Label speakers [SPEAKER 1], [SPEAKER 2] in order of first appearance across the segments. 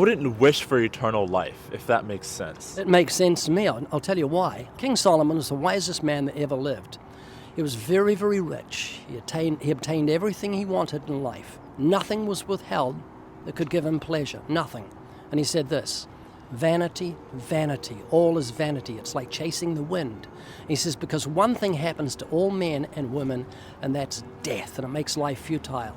[SPEAKER 1] Wouldn't wish for eternal life, if that makes sense.
[SPEAKER 2] It makes sense to me. I'll tell you why. King Solomon was the wisest man that ever lived. He was very, very rich. He obtained everything he wanted in life. Nothing was withheld that could give him pleasure. Nothing. And he said this, vanity, vanity, all is vanity. It's like chasing the wind. He says, because one thing happens to all men and women, and that's death, and it makes life futile.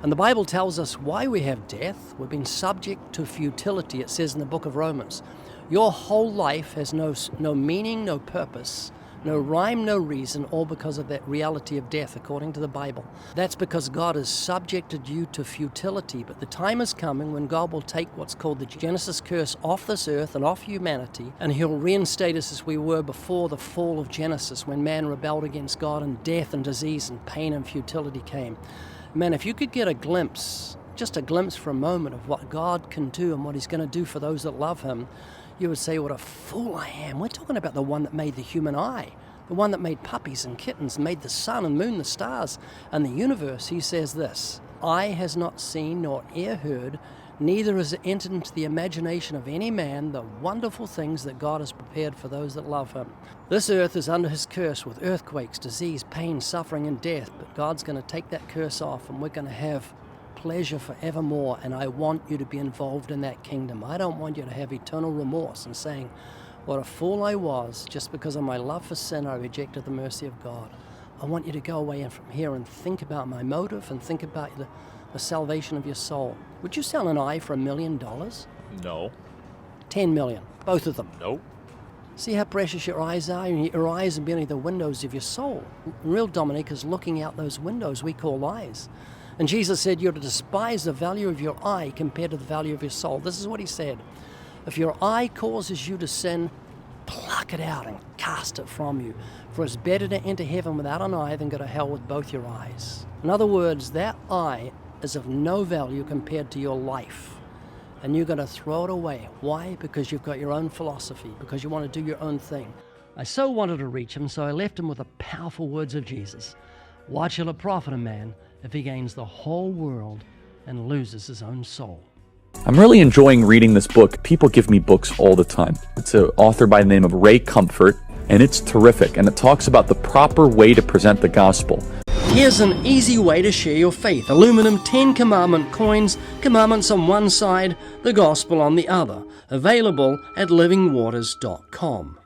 [SPEAKER 2] And the Bible tells us why we have death. We've been subject to futility. It says in the book of Romans, your whole life has no meaning, no purpose, no rhyme, no reason, all because of that reality of death, according to the Bible. That's because God has subjected you to futility. But the time is coming when God will take what's called the Genesis curse off this earth and off humanity, and he'll reinstate us as we were before the fall of Genesis, when man rebelled against God and death and disease and pain and futility came. Man, if you could get a glimpse, just a glimpse for a moment of what God can do and what he's going to do for those that love him, you would say, what a fool I am. We're talking about the one that made the human eye, the one that made puppies and kittens, made the sun and moon, the stars, and the universe. He says this, eye has not seen nor ear heard, neither has it entered into the imagination of any man the wonderful things that God has prepared for those that love him. This earth is under his curse with earthquakes, disease, pain, suffering, and death, but God's going to take that curse off, and we're going to have pleasure forevermore, and I want you to be involved in that kingdom. I don't want you to have eternal remorse and saying, what a fool I was, just because of my love for sin I rejected the mercy of God. I want you to go away from here and think about my motive and think about the salvation of your soul. Would you sell an eye for $1 million?
[SPEAKER 1] No.
[SPEAKER 2] 10 million, both of them.
[SPEAKER 1] Nope.
[SPEAKER 2] See how precious your eyes are? Your eyes are merely the windows of your soul. Real Dominic is looking out those windows we call eyes. And Jesus said you're to despise the value of your eye compared to the value of your soul. This is what he said. If your eye causes you to sin, pluck it out and cast it from you. For it's better to enter heaven without an eye than go to hell with both your eyes. In other words, that eye is of no value compared to your life. And you're going to throw it away. Why? Because you've got your own philosophy, because you want to do your own thing. I so wanted to reach him, so I left him with the powerful words of Jesus. What shall it profit a man if he gains the whole world and loses his own soul?
[SPEAKER 3] I'm really enjoying reading this book. People give me books all the time. It's an author by the name of Ray Comfort, and it's terrific, and it talks about the proper way to present the gospel.
[SPEAKER 2] Here's an easy way to share your faith. Aluminum 10 Commandment coins, commandments on one side, the gospel on the other. Available at livingwaters.com.